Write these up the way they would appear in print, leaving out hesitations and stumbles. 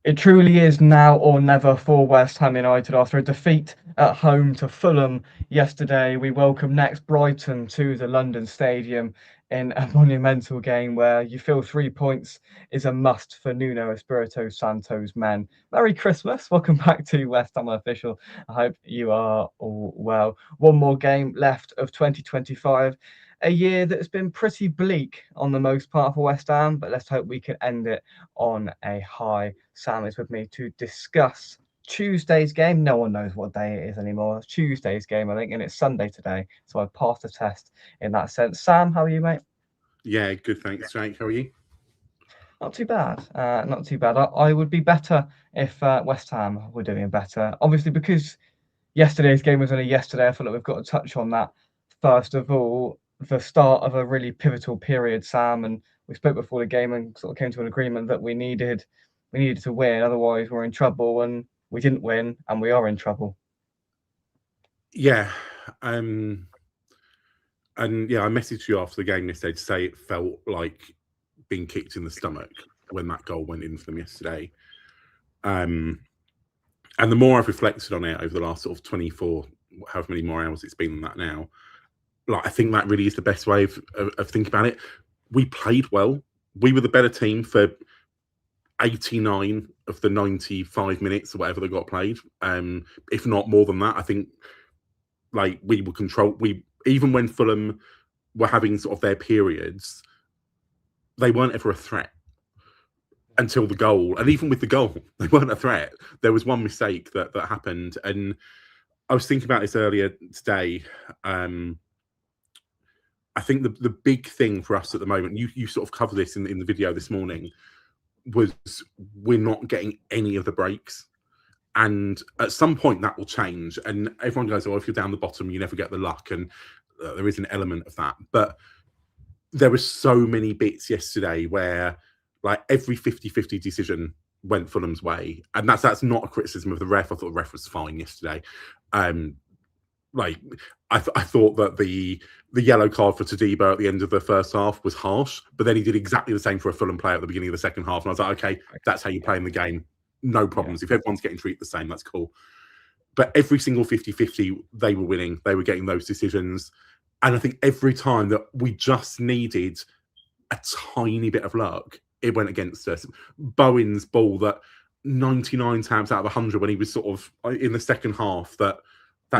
It truly is now or never for West Ham United after a defeat at home to Fulham yesterday. We welcome next Brighton to the London Stadium in a monumental game where you feel 3 points is a must for Nuno Espirito Santo's men. Merry Christmas. Welcome back to West Ham Official. I hope you are all well. One more game left of 2025. A year that's been pretty bleak on the most part for West Ham, but let's hope we can end it on a high. Sam is with me to discuss Tuesday's game. No one knows what day it is anymore. It's Tuesday's game, I think, and it's Sunday today. So I passed the test in that sense. Sam, how are you, mate? Yeah, good. Thanks, Jake. How are you? Not too bad. Not too bad. I would be better if West Ham were doing better. Obviously, because yesterday's game was only yesterday, I feel like we've got to touch on that first of all. The start of a really pivotal period, Sam, and we spoke before the game and sort of came to an agreement that we needed to win, otherwise we're in trouble, and we didn't win, and we are in trouble. Yeah, um, and yeah, I messaged you after the game yesterday to say it felt like being kicked in the stomach when that goal went in for them yesterday. And the more I've reflected on it over the last sort of 24, however many more hours it's been than that now, like I think that really is the best way of thinking about it. We played well. We were the better team for 89 of the 95 minutes or whatever they got played. If not more than that, I think like we were controlled. Even when Fulham were having sort of their periods, they weren't ever a threat until the goal. And even with the goal, they weren't a threat. There was one mistake that happened. And I was thinking about this earlier today. I think the big thing for us at the moment, you sort of covered this in the video this morning, was we're not getting any of the breaks. And at some point that will change. And everyone goes, oh, if you're down the bottom, you never get the luck. And there is an element of that. But there were so many bits yesterday where like every 50-50 decision went Fulham's way. And that's not a criticism of the ref. I thought the ref was fine yesterday. Like I thought that the yellow card for Todibo at the end of the first half was harsh, but then he did exactly the same for a Fulham player at the beginning of the second half. And I was like, okay, that's how you play in the game. No problems. If everyone's getting treated the same, that's cool. But every single 50-50, they were winning. They were getting those decisions. And I think every time that we just needed a tiny bit of luck, it went against us. Bowen's ball that 99 times out of 100 when he was sort of in the second half, that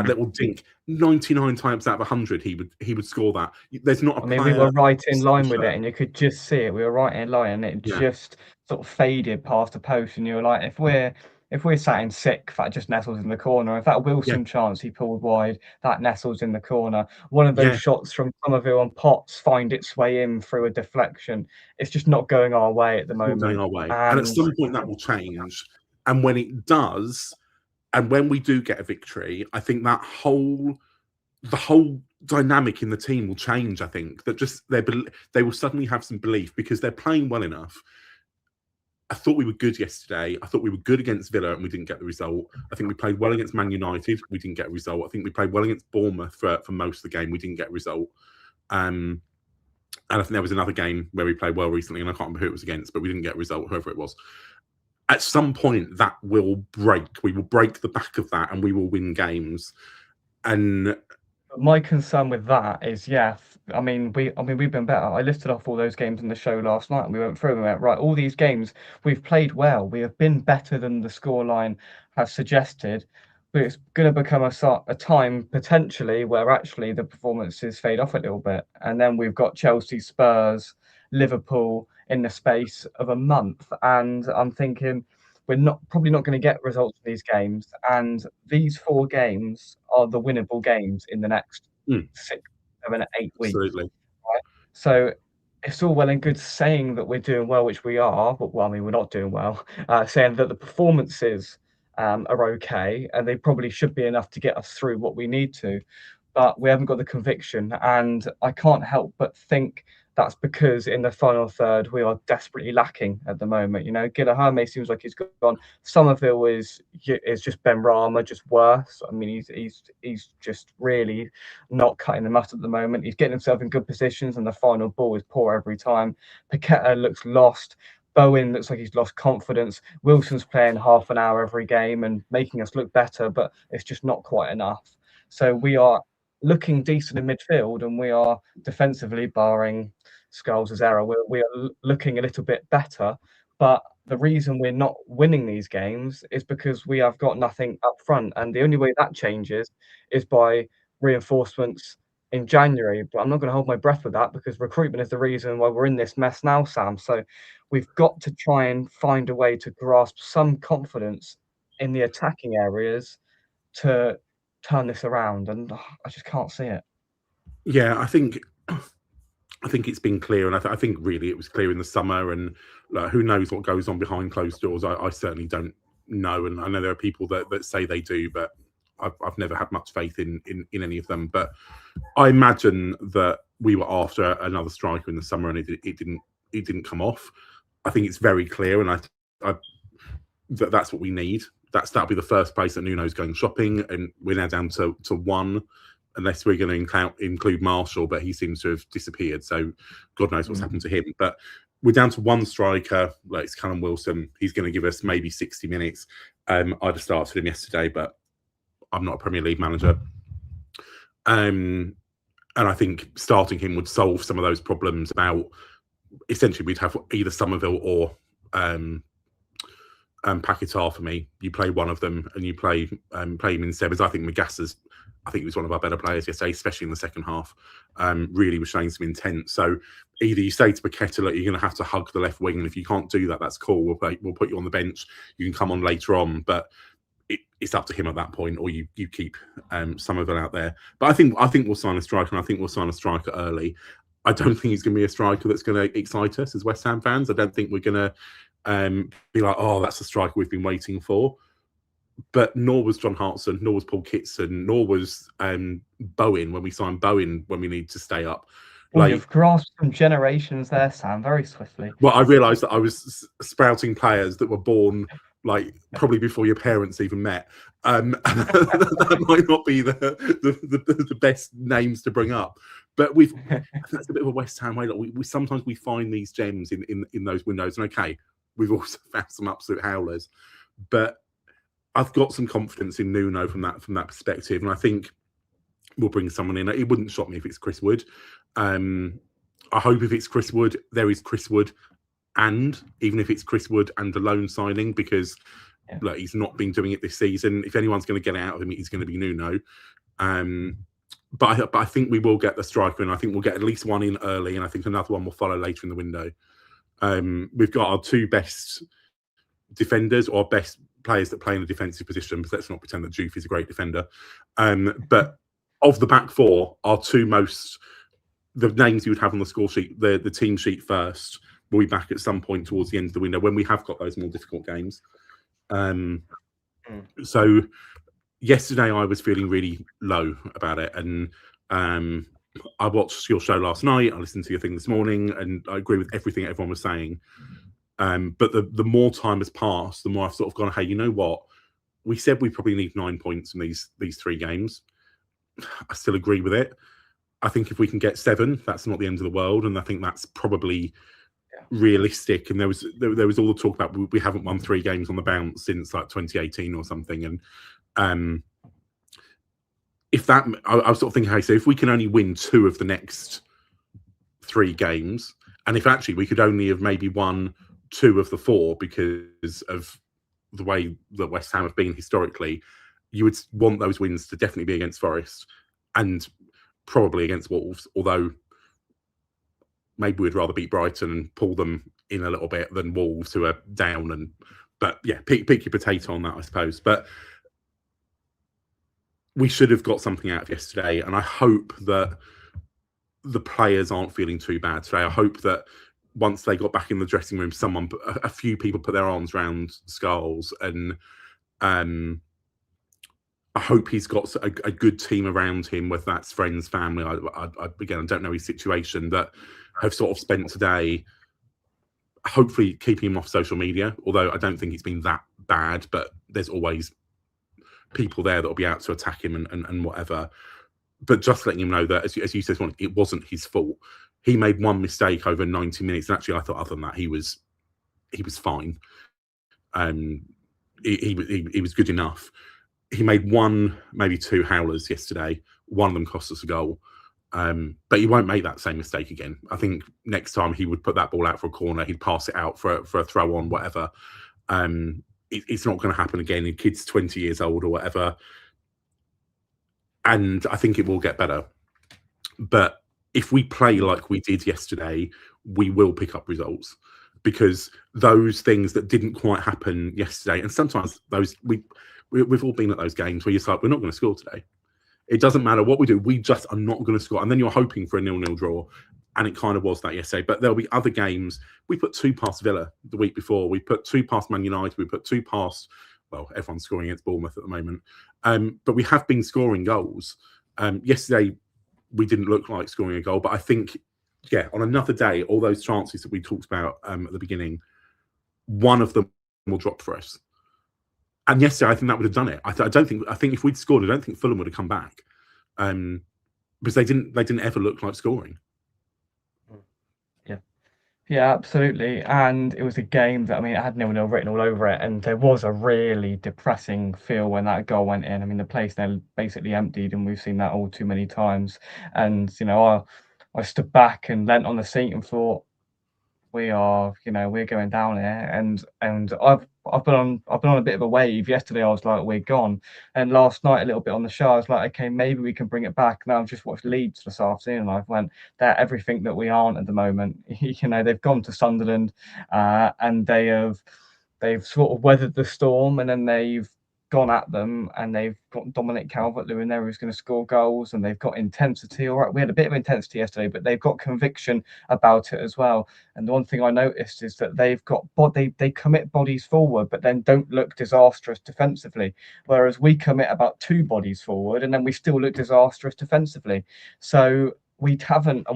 little dink, 99 times out of 100 he would score that. There's not a I mean, we player. were right in line with it, and you could just see it. We were right in line, and it Yeah. just sort of faded past the post. And you were like, if we're sat in sixth, that just nestles in the corner. If that Wilson chance he pulled wide, that nestles in the corner. One of those shots from Somerville and Potts find its way in through a deflection. It's just not going our way at the moment. Not going our way. And at some point that will change. And when it does, and when we do get a victory, I think that the whole dynamic in the team will change. I think that just they will suddenly have some belief because they're playing well enough. I thought we were good yesterday. I thought we were good against Villa and we didn't get the result. I think we played well against Man United. We didn't get a result. I think we played well against Bournemouth for most of the game. We didn't get a result. And I think there was another game where we played well recently, and I can't remember who it was against, but we didn't get a result, whoever it was. At some point, that will break. We will break the back of that and we will win games. And my concern with that is, I mean, we've been better. I listed off all those games in the show last night, and we went through them. Went, right, all these games we've played well. We have been better than the scoreline has suggested. But it's going to become a time potentially where actually the performances fade off a little bit, and then we've got Chelsea, Spurs, Liverpool in the space of a month, and I'm thinking we're probably not going to get results in these games, and these 4 games are the winnable games in the next 6, 7, 8 weeks. Absolutely. Right? So it's all well and good saying that we're doing well, which we are, but well, I mean, we're not doing well. Saying that the performances are okay, and they probably should be enough to get us through what we need to, but we haven't got the conviction, and I can't help but think that's because in the final third we are desperately lacking at the moment. You know, Guilherme seems like he's gone. Somerville is just Ben Rama, just worse. I mean, he's just really not cutting the mustard at the moment. He's getting himself in good positions, and the final ball is poor every time. Paqueta looks lost. Bowen looks like he's lost confidence. Wilson's playing half an hour every game and making us look better, but it's just not quite enough. So we are looking decent in midfield, and we are defensively, barring Scholes' error, we are looking a little bit better. But the reason we're not winning these games is because we have got nothing up front, and the only way that changes is by reinforcements in January. But I'm not going to hold my breath with that, because recruitment is the reason why we're in this mess now, Sam. So we've got to try and find a way to grasp some confidence in the attacking areas to turn this around, and I just can't see it. Yeah, I think it's been clear, and I think really it was clear in the summer. And who knows what goes on behind closed doors? I certainly don't know, and I know there are people that say they do, but I've never had much faith in any of them. But I imagine that we were after another striker in the summer, and it didn't come off. I think it's very clear, and that's what we need. That'll be the first place that Nuno's going shopping, and we're now down to one, unless we're going to include Marshall, but he seems to have disappeared. So God knows what's happened to him. But we're down to one striker. Like, it's Callum Wilson. He's going to give us maybe 60 minutes. I'd have started him yesterday, but I'm not a Premier League manager. And I think starting him would solve some of those problems about, essentially, we'd have either Somerville or Paquetá for me. You play one of them and you play him instead. Because I think Magassa's, I think he was one of our better players yesterday, especially in the second half. Really was showing some intent. So either you say to Paquetá, look, you're going to have to hug the left wing, and if you can't do that, that's cool. We'll put you on the bench. You can come on later on, but it's up to him at that point, or you keep Somerville out there. But I think we'll sign a striker, and I think we'll sign a striker early. I don't think he's going to be a striker that's going to excite us as West Ham fans. I don't think we're going to be like, oh, that's the striker we've been waiting for. But nor was John Hartson, nor was Paul Kitson, nor was Bowen when we signed Bowen when we need to stay up. Well, you've grasped some generations there, Sam, very swiftly. Well, I realised that I was sprouting players that were born probably before your parents even met. That might not be the best names to bring up. But that's a bit of a West Ham way. We sometimes we find these gems in those windows. And okay, we've also found some absolute howlers. But I've got some confidence in Nuno from that perspective, and I think we'll bring someone in. It wouldn't shock me if it's Chris Wood. I hope if it's Chris Wood, there is Chris Wood, and even if it's Chris Wood and a loan signing, because look, he's not been doing it this season. If anyone's going to get it out of him, he's going to be Nuno. But I think we will get the striker, and I think we'll get at least one in early, and I think another one will follow later in the window. We've got our two best defenders, or best players that play in a defensive position, because let's not pretend that Juve is a great defender. But of the back four, our two most, the names you would have on the score sheet, the team sheet first, will be back at some point towards the end of the window when we have got those more difficult games. So yesterday I was feeling really low about it, and I watched your show last night, I listened to your thing this morning, and I agree with everything everyone was saying. But the more time has passed, the more I've sort of gone, hey, you know what? We said we probably need 9 points from these 3 games. I still agree with it. I think if we can get 7, that's not the end of the world, and I think that's probably realistic. And there was all the talk about we haven't won 3 games on the bounce since 2018 or something. And if that, I was sort of thinking, hey, so if we can only win 2 of the next 3 games, and if actually we could only have maybe won 2 of the 4 because of the way that West Ham have been historically, you would want those wins to definitely be against Forest and probably against Wolves, although maybe we'd rather beat Brighton and pull them in a little bit than Wolves, who are down. But yeah, pick your potato on that, I suppose. But we should have got something out of yesterday, and I hope that the players aren't feeling too bad today. I hope that once they got back in the dressing room, a few people put their arms around Scholes, and I hope he's got a good team around him, whether that's friends, family. Again, I don't know his situation, that have sort of spent today hopefully keeping him off social media, although I don't think it's been that bad, but there's always people there that will be out to attack him and whatever. But just letting him know that, as you said, it wasn't his fault. He made one mistake over 90 minutes. And actually, I thought other than that, he was he was fine. Um, he was good enough. He made one, maybe two howlers yesterday. One of them cost us a goal. But he won't make that same mistake again. I think next time he would put that ball out for a corner, he'd pass it out for a throw on, whatever. It's not going to happen again. The kid's 20 years old or whatever. And I think it will get better. But if we play like we did yesterday, we will pick up results, because those things that didn't quite happen yesterday, and sometimes those we've all been at those games where you're like, we're not going to score today. It doesn't matter what we do. We just are not going to score. And then you're hoping for a 0-0 draw. And it kind of was that yesterday. But there'll be other games. We put 2 past Villa the week before. We put 2 past Man United. We put 2 past, well, everyone's scoring against Bournemouth at the moment. But we have been scoring goals. Yesterday, we didn't look like scoring a goal. But I think, yeah, on another day, all those chances that we talked about at the beginning, one of them will drop for us. And yesterday, I think that would have done it. I think if we'd scored, I don't think Fulham would have come back, because they didn't ever look like scoring. Yeah, absolutely. And it was a game that, I mean, it had 0-0 written all over it, and there was a really depressing feel when that goal went in. I mean, the place there basically emptied, and we've seen that all too many times. And I stood back and leant on the seat and thought, we're going down here, and I've been on a bit of a wave. Yesterday I was like, we're gone, and last night a little bit on the show I was like, okay, maybe we can bring it back. Now I've just watched Leeds this afternoon and I've went, they're everything that we aren't at the moment. They've gone to Sunderland, and they've sort of weathered the storm, and then they've gone at them, and they've got Dominic Calvert-Lewin there who's going to score goals, and they've got intensity. All right, we had a bit of intensity yesterday, but they've got conviction about it as well. And the one thing I noticed is that they commit bodies forward, but then don't look disastrous defensively, whereas we commit about 2 bodies forward and then we still look disastrous defensively. So we haven't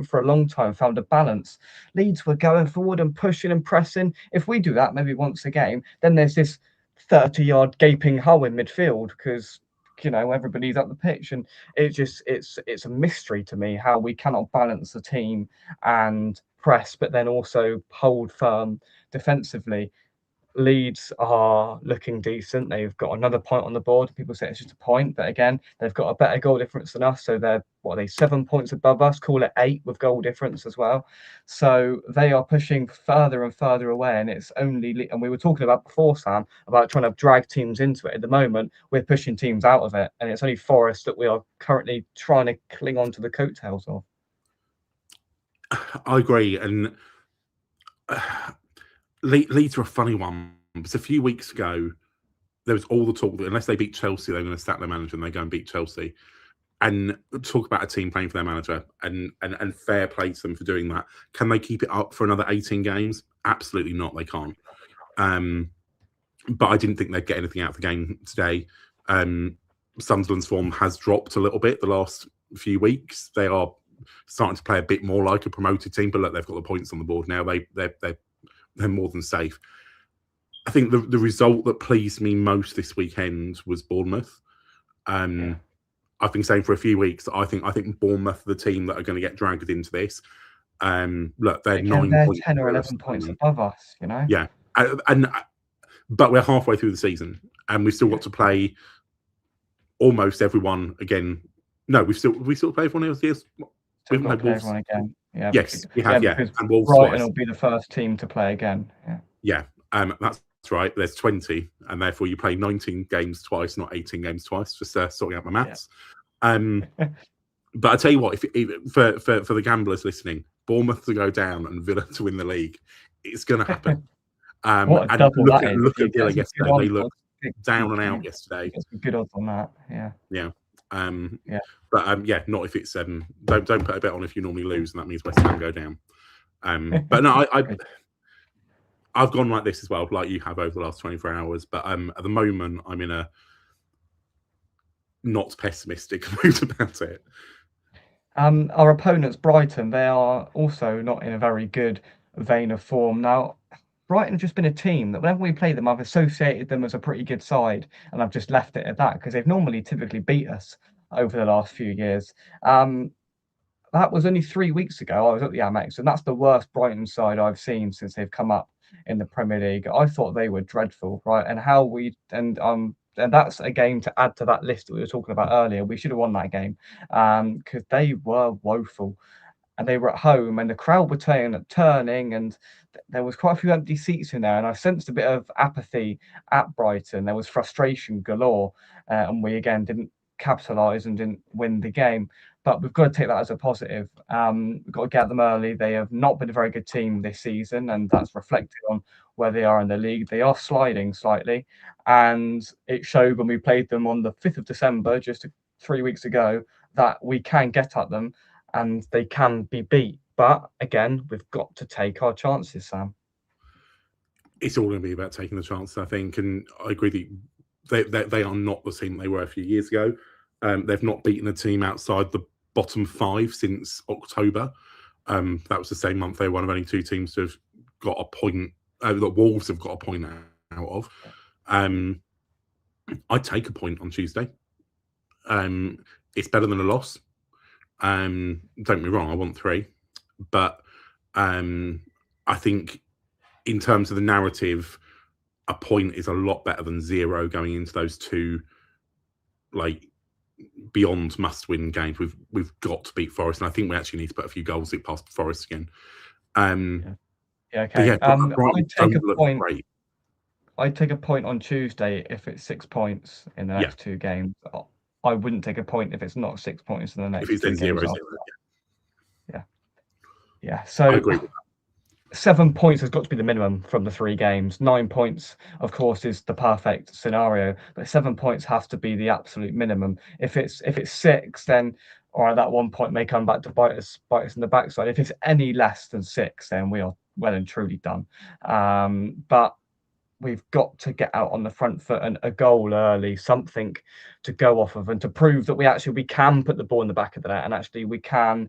for a long time found a balance. Leeds were going forward and pushing and pressing. If we do that maybe once a game, then there's this 30-yard gaping hole in midfield because everybody's up the pitch, and it's a mystery to me how we cannot balance the team and press but then also hold firm defensively. Leeds are looking decent. They've got another point on the board. People say it's just a point, but again, they've got a better goal difference than us. So they're 7 points above us? Call it 8 with goal difference as well. So they are pushing further and further away, and and we were talking about before, Sam, about trying to drag teams into it. At the moment, we're pushing teams out of it, and it's only Forest that we are currently trying to cling on to the coattails of. I agree, and Leeds are a funny one. Because a few weeks ago, there was all the talk that unless they beat Chelsea, they're going to sack their manager, and they go and beat Chelsea. And talk about a team playing for their manager, and fair play to them for doing that. Can they keep it up for another 18 games? Absolutely not. They can't. But I didn't think they'd get anything out of the game today. Sunderland's form has dropped a little bit the last few weeks. They are starting to play a bit more like a promoted team, but look, they've got the points on the board now. They're more than safe. I think the result that pleased me most this weekend was Bournemouth. I've been saying for a few weeks that I think Bournemouth are the team that are going to get dragged into this. Look, they're 10 or 11 points above us, Yeah, but we're halfway through the season, and we've still got to play almost everyone again. No, we still play everyone else. Yes, we haven't played everyone again. Yeah, yes, we have. Yeah, and Wolves Brighton will be the first team to play again. Yeah, that's right. There's 20, and therefore you play 19 games twice, not 18 games twice. Just sorting out my maths. Yeah. But I tell you what, if for the gamblers listening, Bournemouth to go down and Villa to win the league, it's going to happen. What a double that is. Look at Villa yesterday. They looked down and out yesterday. Good odds on that. Yeah. Yeah. But not if it's don't put a bet on if you normally lose, and that means West Ham go down. But no, I've gone like this as well, like you have over the last 24 hours. But at the moment, I'm in a not pessimistic mood about it. Our opponents, Brighton, they are also not in a very good vein of form. Now, Brighton have just been a team that whenever we play them, I've associated them as a pretty good side, and I've just left it at that because they've typically beat us over the last few years. that was only 3 weeks ago. I was at the Amex, and that's the worst Brighton side I've seen since they've come up in the Premier League. I thought they were dreadful, right? And that's a game to add to that list that we were talking about earlier. We should have won that game because they were woeful, and they were at home, and the crowd were turning, and there was quite a few empty seats in there, and I sensed a bit of apathy at Brighton. There was frustration galore, and we again didn't capitalise and didn't win the game. But we've got to take that as a positive. We've got to get them early. They have not been a very good team this season, and that's reflected on where they are in the league. They are sliding slightly, and it showed when we played them on the 5th of December, just 3 weeks ago, that we can get at them and they can be beat. But again, we've got to take our chances, Sam. It's all going to be about taking the chances, I think. And I agree that they are not the team they were a few years ago. They've not beaten a team outside the bottom 5 since October. That was the same month they were one of only 2 teams to have got a point, that Wolves have got a point out of. I'd take a point on Tuesday. It's better than a loss. Don't get me wrong, I want 3, but I think in terms of the narrative, a point is a lot better than 0 going into those 2 like beyond must-win games. We've got to beat Forest, and I think we actually need to put a few goals past Forest again. Okay. Yeah, I'd take a point. Great. I'd take a point on Tuesday if it's 6 points in the next 2 games. I wouldn't take a point if it's not 6 points in the next 2 games. If it's 0-0. Yeah. So I agree with that. 7 points has got to be the minimum from the 3 games. 9 points, of course, is the perfect scenario, but 7 points has to be the absolute minimum. If it's 6, then all right, that 1 point may come back to bite us in the backside. If it's any less than 6, then we are well and truly done. But we've got to get out on the front foot, and a goal early, something to go off of, and to prove that we can put the ball in the back of the net, and actually we can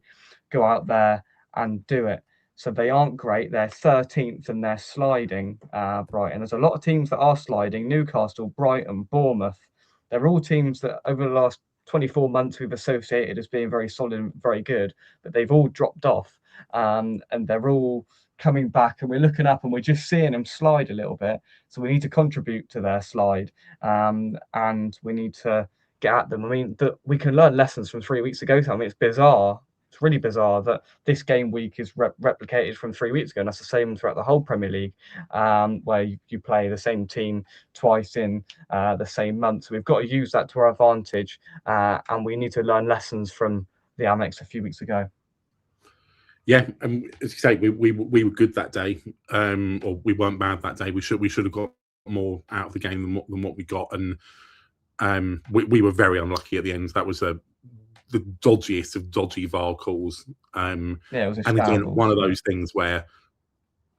go out there and do it. So they aren't great. They're 13th and they're sliding, Brighton. There's a lot of teams that are sliding. Newcastle, Brighton, Bournemouth. They're all teams that over the last 24 months we've associated as being very solid and very good, but they've all dropped off, and they're all coming back, and we're looking up and we're just seeing them slide a little bit. So we need to contribute to their slide, and we need to get at them. I mean, we can learn lessons from 3 weeks ago. I mean, it's bizarre. It's really bizarre that this game week is replicated from 3 weeks ago, and that's the same throughout the whole Premier League, where you play the same team twice in the same month. So we've got to use that to our advantage, and we need to learn lessons from the Amex a few weeks ago. Yeah, and as you say, we were good that day, or we weren't bad that day. We should have got more out of the game than what we got, and we were very unlucky at the end. That was the dodgiest of dodgy VAR calls. It was and again, one of those things where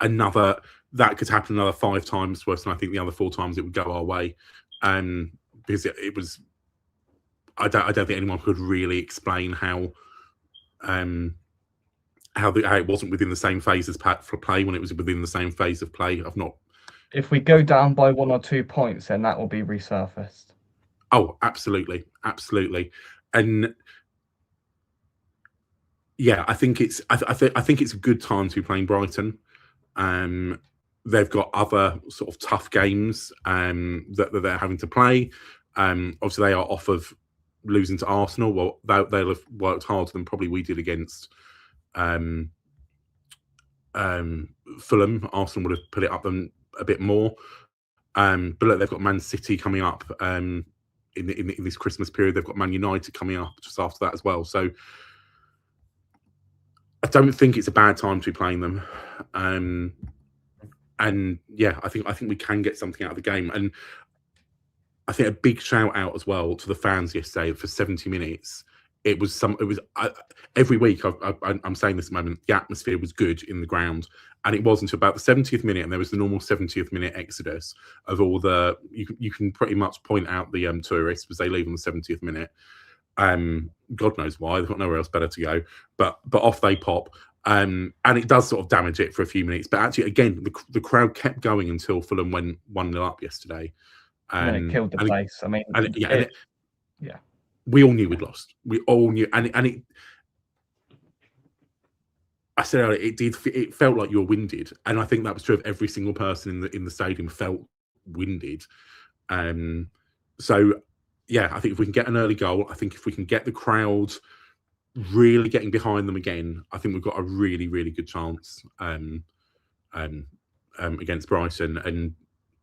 that could happen another 5 times worse, and I think the other 4 times it would go our way, because it was. I don't think anyone could really explain how it wasn't within the same phase as for play when it was within the same phase of play. If we go down by 1 or 2 points, then that will be resurfaced. Oh, absolutely, and yeah, I think it's a good time to be playing Brighton. They've got other sort of tough games that they're having to play. Obviously, they are off of losing to Arsenal. Well, they'll have worked harder than probably we did against Fulham. Arsenal would have put it up them a bit more, but look, they've got Man City coming up in this Christmas period. They've got Man United coming up just after that as well. So I don't think it's a bad time to be playing them. And yeah, I think we can get something out of the game. And I think a big shout out as well to the fans yesterday for 70 minutes. Every week I'm saying this at the moment, the atmosphere was good in the ground, and it was until about the 70th minute, and there was the normal 70th minute exodus of all the you can pretty much point out the tourists as they leave on the 70th minute. God knows why, they've got nowhere else better to go, but off they pop, and it does sort of damage it for a few minutes. But actually, again, the crowd kept going until Fulham went 1-0 up yesterday. And it killed the place. I mean, we all knew we'd lost. We all knew, and said earlier, it felt like you were winded, and I think that was true of every single person in the stadium felt winded. So yeah, I think if we can get an early goal, I think if we can get the crowd really getting behind them again, I think we've got a really, really good chance against Brighton. And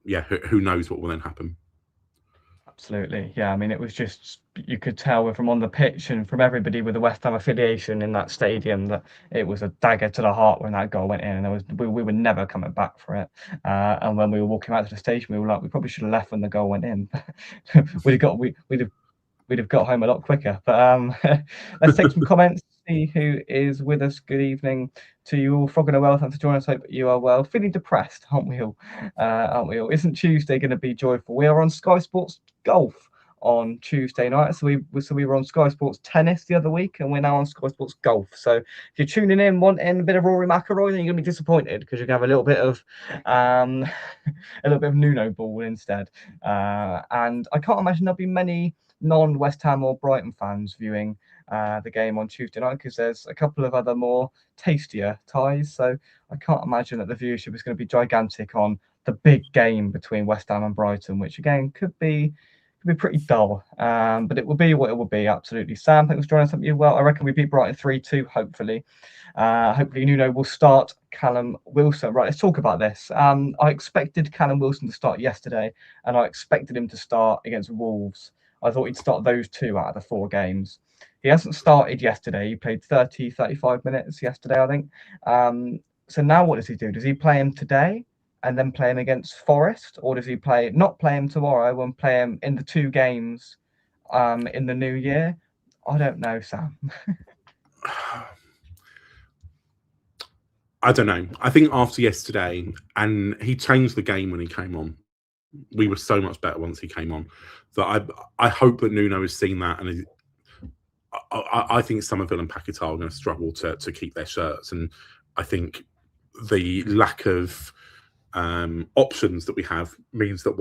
yeah, who knows what will then happen. Absolutely. Yeah, I mean, it was just, you could tell from on the pitch and from everybody with the West Ham affiliation in that stadium that it was a dagger to the heart when that goal went in, and we were never coming back for it. And when we were walking out to the station, we were like, we probably should have left when the goal went in. We'd have got home a lot quicker. But let's take some comments, see who is with us. Good evening to you all. Frog and a well, thanks for joining us. Hope you are well. Feeling depressed, aren't we all? Aren't we all? Isn't Tuesday going to be joyful? We are on Sky Sports Golf on Tuesday night. So we were on Sky Sports Tennis the other week, and we're now on Sky Sports Golf. So if you're tuning in wanting a bit of Rory McIlroy, then you're going to be disappointed because you're going to have a little bit of Nuno ball instead. And I can't imagine there'll be many non-West Ham or Brighton fans viewing the game on Tuesday night, because there's a couple of other more tastier ties. So I can't imagine that the viewership is going to be gigantic on the big game between West Ham and Brighton, which again could be pretty dull. But it will be what it will be. Absolutely. Sam, thanks for joining us. Well, I reckon we beat Brighton 3-2. Hopefully, Nuno will start Callum Wilson. Right, let's talk about this. I expected Callum Wilson to start yesterday, and I expected him to start against Wolves. I thought he'd start those 2 out of the 4 games. He hasn't started yesterday. He played 35 minutes yesterday, I think. So now what does he do? Does he play him today and then play him against Forest? Or does he not play him tomorrow and play him in the 2 games in the new year? I don't know, Sam. I don't know. I think after yesterday, and he changed the game when he came on. We were so much better once he came on. That I hope that Nuno has seen that, and I think Somerville and Paquetá are going to struggle to keep their shirts, and I think the lack of options that we have means that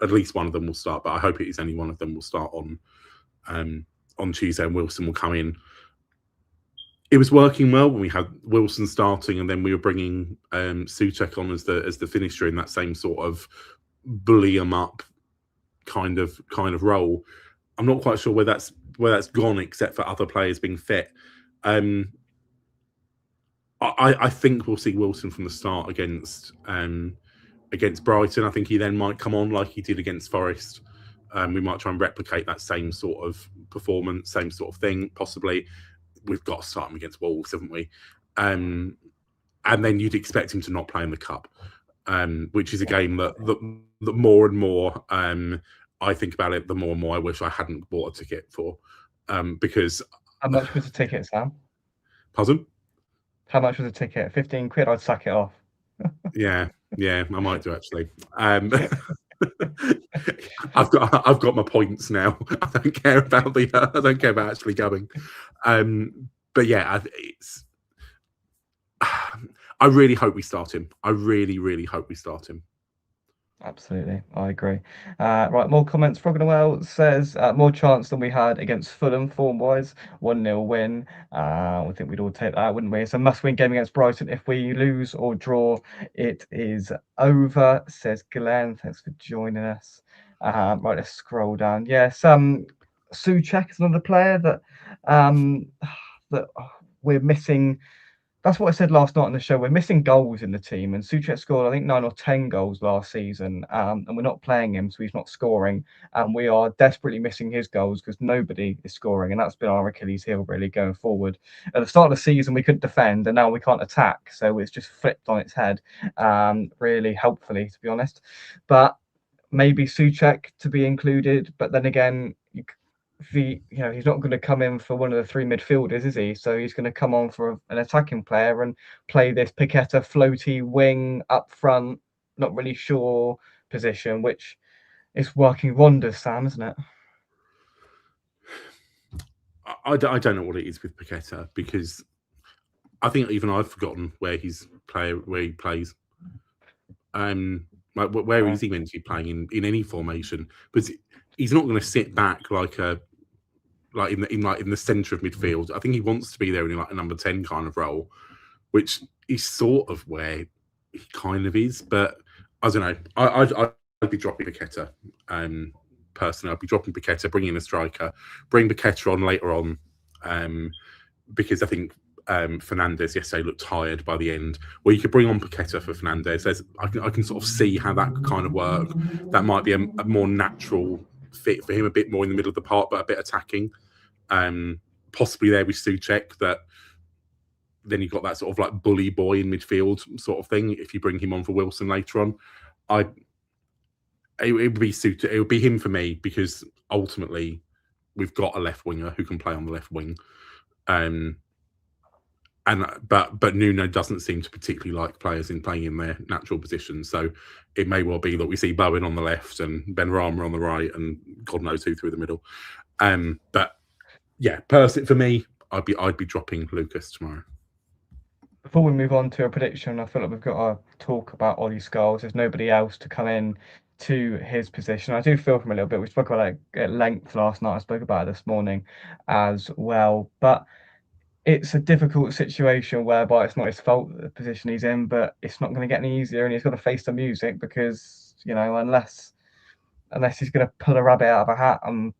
at least one of them will start. But I hope it is only one of them will start on Tuesday, and Wilson will come in. It was working well when we had Wilson starting, and then we were bringing Souček on as the finisher in that same sort of bully him up kind of role. I'm not quite sure where that's gone, except for other players being fit. I think we'll see Wilson from the start against Brighton. I think he then might come on like he did against Forest. We might try and replicate that same sort of performance, same sort of thing, possibly. We've got to start him against Wolves, haven't we? And then you'd expect him to not play in the Cup, which is a game that more and more I think about it, the more and more I wish I hadn't bought a ticket for. Because how much was the ticket, Sam? Pardon? How much was the ticket? 15 quid. I'd sack it off. yeah, I might do actually. I've got my points now. I don't care about actually going. But yeah, I really hope we start him. I really, really hope we start him. Absolutely, I agree. Right, more comments. Frog and Well says more chance than we had against Fulham form-wise. 1-0 win. I think we'd all take that, wouldn't we? It's a must-win game against Brighton. If we lose or draw, it is over, says Glenn. Thanks for joining us. Right, let's scroll down. Yes, Souček is another player that we're missing. That's what I said last night on the show. We're missing goals in the team, and Souček scored, I think, 9 or 10 goals last season, and we're not playing him, so he's not scoring. And we are desperately missing his goals because nobody is scoring, and that's been our Achilles heel really going forward. At the start of the season, we couldn't defend, and now we can't attack, so it's just flipped on its head, really helpfully, to be honest. But maybe Souček to be included, but then again, he's not going to come in for one of the 3 midfielders, is he? So he's going to come on for an attacking player and play this Paquetá floaty wing up front, not really sure position, which is working wonders, Sam, isn't it? I don't know what it is with Paquetá, because I think even I've forgotten where he plays. Like where is he meant to be playing in any formation? But he's not going to sit back in the centre of midfield. I think he wants to be there in like a number 10 kind of role. which is sort of where he kind of is. But I don't know. I'd be dropping Paqueta. Personally, I'd be dropping Paqueta, bringing in a striker, bring Paqueta on later on, because I think Fernandez yesterday looked tired by the end. Well, you could bring on Paqueta for Fernandez. I can sort of see how that could kind of work. That might be a more natural fit for him, a bit more in the middle of the park, but a bit attacking. Possibly there with Souček, that then you've got that sort of like bully boy in midfield sort of thing. If you bring him on for Wilson later on, it would be Souček. It would be him for me, because ultimately we've got a left winger who can play on the left wing. But Nuno doesn't seem to particularly like players playing in their natural positions. So it may well be that we see Bowen on the left and Benrahma on the right, and God knows who through the middle. But yeah, personally for me, I'd be dropping Lucas tomorrow. Before we move on to a prediction, I feel like we've got to talk about Ollie Scholes. There's nobody else to come in to his position. I do feel from a little bit. We spoke about it at length last night. I spoke about it this morning as well. But it's a difficult situation whereby it's not his fault, the position he's in, but it's not going to get any easier, and he's got to face the music, because, you know, unless he's going to pull a rabbit out of a hat and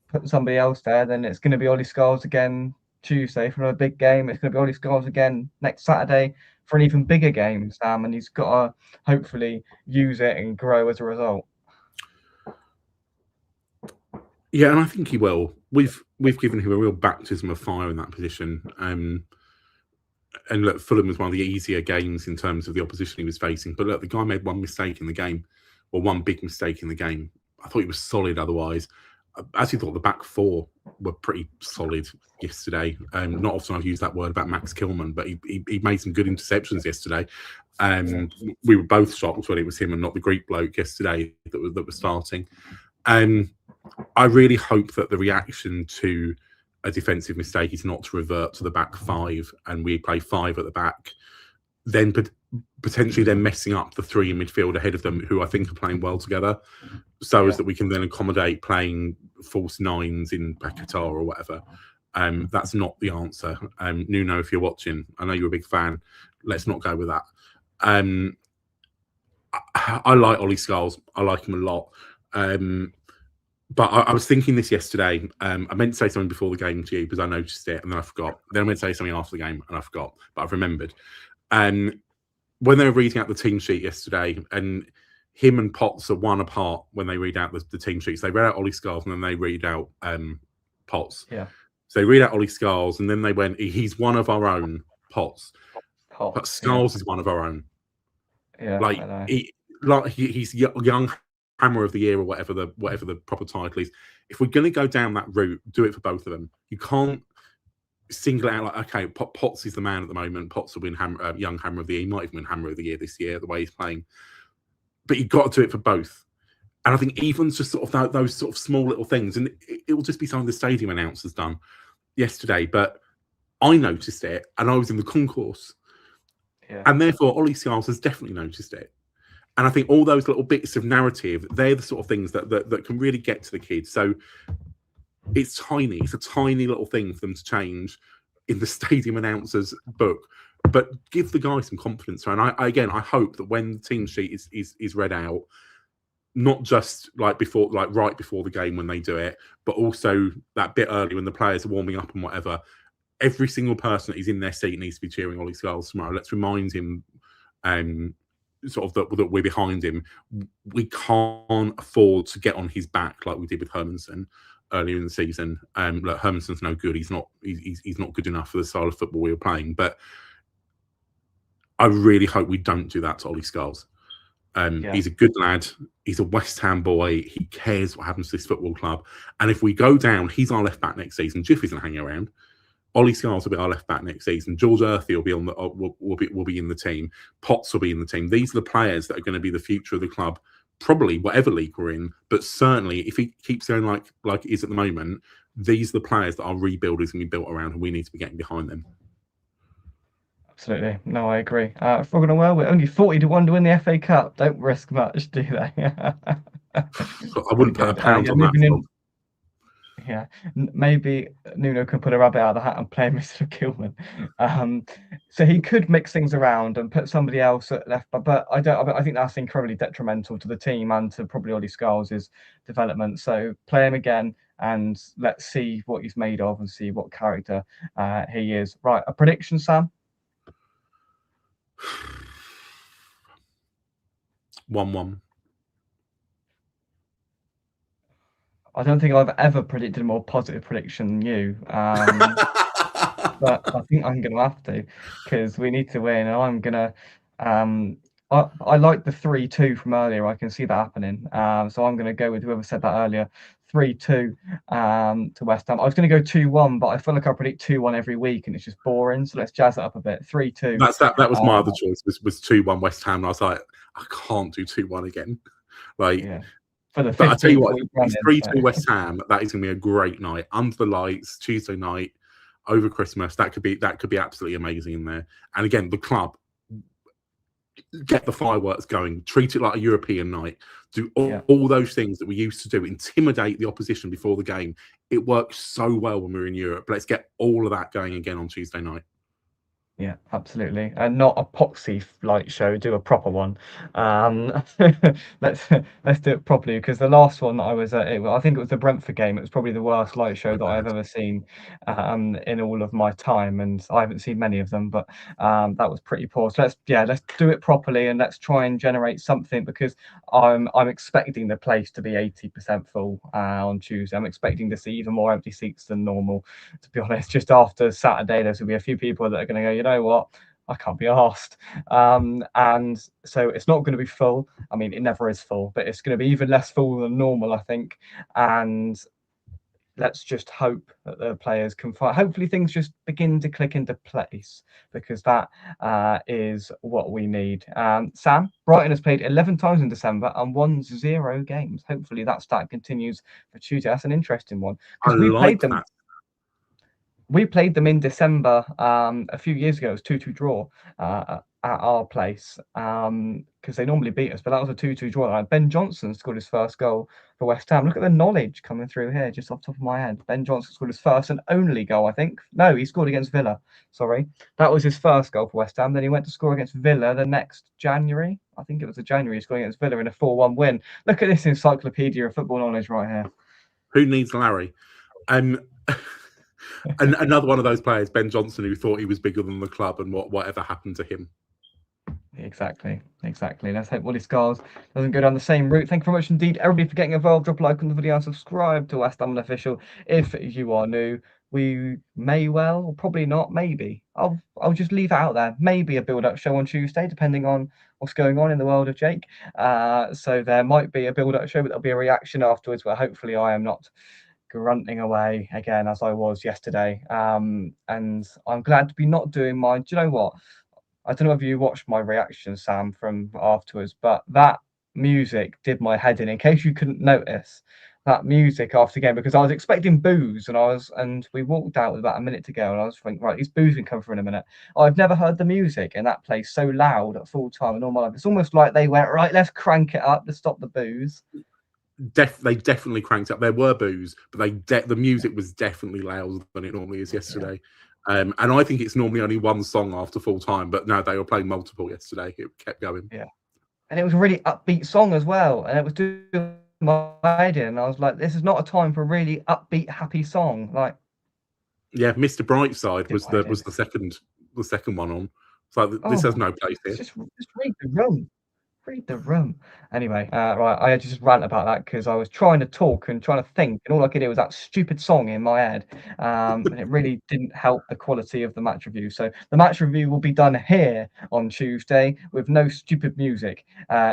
put somebody else there, then it's going to be Ollie Scholes again Tuesday for another big game. It's going to be Ollie Scholes again next Saturday for an even bigger game, Sam, and he's got to hopefully use it and grow as a result. Yeah, and I think he will. We've given him a real baptism of fire in that position. And look, Fulham was one of the easier games in terms of the opposition he was facing. But look, the guy made one mistake in the game, or one big mistake in the game. I thought he was solid otherwise. I actually thought the back four were pretty solid yesterday. Not often I've used that word about Max Kilman, but he made some good interceptions yesterday. We were both shocked when it was him and not the Greek bloke yesterday that was starting. I really hope that the reaction to a defensive mistake is not to revert to the back five and we play five at the back, then potentially then messing up the three in midfield ahead of them, who I think are playing well together, so as that we can then accommodate playing false nines in Paquetá or whatever. That's not the answer. Nuno, if you're watching, I know you're a big fan. Let's not go with that. I like Ollie Scholes. I like him a lot. But I was thinking this yesterday. I meant to say something before the game to you because I noticed it and then I forgot. Then I meant to say something after the game and I forgot, but I've remembered. When they were reading out the team sheet yesterday, and him and Potts are one apart when they read out the team sheets. They read out Ollie Scholes and then they read out Potts. Yeah. So they read out Ollie Scholes and then they went, he's one of our own, Potts. But Scholes is one of our own. Yeah. He's young Hammer of the Year or whatever the proper title is. If we're going to go down that route, do it for both of them. You can't single it out like, okay, Potts is the man at the moment. Potts will win young Hammer of the Year. He might even win Hammer of the Year this year, the way he's playing. But you've got to do it for both. And I think even just sort of those sort of small little things, and it will just be something the stadium announcers done yesterday. But I noticed it, and I was in the concourse. Yeah. And therefore, Ollie Scholes has definitely noticed it. And I think all those little bits of narrative, they're the sort of things that can really get to the kids. So it's tiny. It's a tiny little thing for them to change in the stadium announcers book. But give the guy some confidence. And I hope that when the team sheet is read out, not just right before the game when they do it, but also that bit early when the players are warming up and whatever, every single person that is in their seat needs to be cheering Ollie Scholes tomorrow. Let's remind him sort of that we're behind him. We can't afford to get on his back like we did with Hermansen earlier in the season. Look, Hermansen's no good. He's not good enough for the style of football we were playing. But I really hope we don't do that to Ollie Scholes. He's a good lad. He's a West Ham boy. He cares what happens to this football club. And if we go down, he's our left back next season. Jiff isn't hanging around. Ollie Scholes will be our left back next season. George Earthy will be will be in the team. Potts will be in the team. These are the players that are going to be the future of the club. Probably whatever league we're in, but certainly if he keeps going like it is at the moment, these are the players that our rebuild is going to be built around, and we need to be getting behind them. Absolutely. No, I agree. Frog and well, we're only 40-1 to win the FA Cup. Don't risk much, do they? I wouldn't put a pound on that. Yeah, maybe Nuno can pull a rabbit out of the hat and play Mr. Gilman. So he could mix things around and put somebody else at left back, but I don't. I think that's incredibly detrimental to the team and to probably Ollie Scholes' development. So play him again and let's see what he's made of and see what character he is. Right, a prediction, Sam? 1-1. I don't think I've ever predicted a more positive prediction than you. But I think I'm gonna have to because we need to win, and I'm gonna. Um, I like the 3-2 from earlier. I can see that happening. So I'm gonna go with whoever said that earlier. 3-2 to West Ham. I was gonna go 2-1, but I feel like I predict 2-1 every week, and it's just boring. So let's jazz it up a bit. 3-2. That was my other choice. Was 2-1 West Ham. And I was like, I can't do 2-1 again. Like, yeah. For the but I tell you 15th what, week it's 3-2 West Ham. That is gonna be a great night under the lights, Tuesday night over Christmas. That could be absolutely amazing in there. And again, the club, get the fireworks going, treat it like a European night, do all those things that we used to do, intimidate the opposition before the game. It works so well when we're in Europe. Let's get all of that going again on Tuesday night. Yeah, absolutely. And not a poxy light show, do a proper one. Let's do it properly because the last one that I was at, I think it was the Brentford game. It was probably the worst light show that I've ever seen in all of my time, and I haven't seen many of them, but that was pretty poor. So let's do it properly and let's try and generate something because I'm expecting the place to be 80% full on Tuesday. I'm expecting to see even more empty seats than normal. To be honest, just after Saturday, there's going to be a few people that are going to go, you know what, I can't be arsed. And so it's not going to be full. I mean, it never is full, but it's going to be even less full than normal, I think. And let's just hope that the players can find. Hopefully, things just begin to click into place because that is what we need. Sam, Brighton has played 11 times in December and won 0 games. Hopefully, that stat continues for Tuesday. That's an interesting one because we played them. That. We played them in December a few years ago. It was 2-2 draw at our place because they normally beat us, but that was a 2-2 draw. Ben Johnson scored his first goal for West Ham. Look at the knowledge coming through here, just off the top of my head. Ben Johnson scored his first and only goal, I think. No, he scored against Villa. Sorry. That was his first goal for West Ham. Then he went to score against Villa the next January. I think it was the January, scoring against Villa in a 4-1 win. Look at this encyclopedia of football knowledge right here. Who needs Larry? And another one of those players, Ben Johnson, who thought he was bigger than the club, and whatever happened to him. Exactly. Let's hope Ollie Scholes doesn't go down the same route. Thank you very much indeed, everybody, for getting involved. Drop a like on the video and subscribe to West Ham Official if you are new. We may well, or probably not, maybe. I'll just leave it out there. Maybe a build-up show on Tuesday, depending on what's going on in the world of Jake. So there might be a build-up show, but there'll be a reaction afterwards where hopefully I am not grunting away again as I was yesterday. And I'm glad to be not doing mine. Do you know what? I don't know if you watched my reaction, Sam, from afterwards, but that music did my head in case you couldn't notice that music after the game, because I was expecting boos and we walked out about a minute to go and I was thinking, right, these boos can come through in a minute. I've never heard the music in that place so loud at full time in all my life. It's almost like they went, right, let's crank it up to stop the boos. They definitely cranked up. There were boos, but the music was definitely louder than it normally is yesterday. Yeah. And I think it's normally only one song after full time, but no, they were playing multiple yesterday. It kept going. Yeah, and it was a really upbeat song as well, and it was doing my head in. And I was like, this is not a time for a really upbeat, happy song. Like, yeah, Mr. Brightside was the second one on. It's like this has no place here. Just read the room. Read the room. Anyway, right, I had to just rant about that because I was trying to talk and trying to think, and all I could hear was that stupid song in my head, and it really didn't help the quality of the match review. So the match review will be done here on Tuesday with no stupid music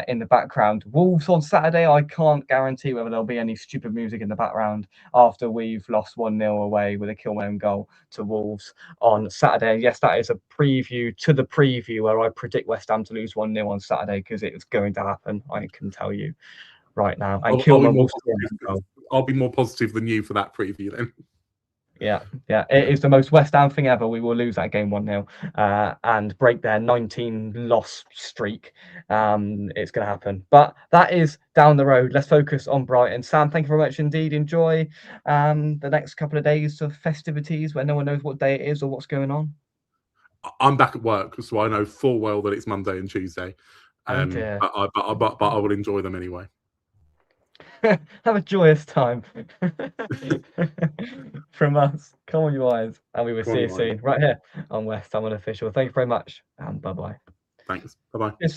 in the background. Wolves on Saturday, I can't guarantee whether there'll be any stupid music in the background after we've lost 1-0 away with a Kilman goal to Wolves on Saturday. Yes, that is a preview to the preview where I predict West Ham to lose 1-0 on Saturday because it's going to happen. I can tell you right now. And Kilman will I'll be more positive than you for that preview then. Yeah, yeah, it is the most West Ham thing ever. We will lose that game 1-0 and break their 19 loss streak. It's going to happen, but that is down the road. Let's focus on Brighton. Sam, thank you very much indeed. Enjoy the next couple of days of festivities where no one knows what day it is or what's going on. I'm back at work, so I know full well that it's Monday and Tuesday. Oh dear. But I will enjoy them anyway. Have a joyous time from us. Come on, you eyes, and we will see you soon right here on West Ham Unofficial. Thank you very much, and bye bye. Thanks. Bye bye.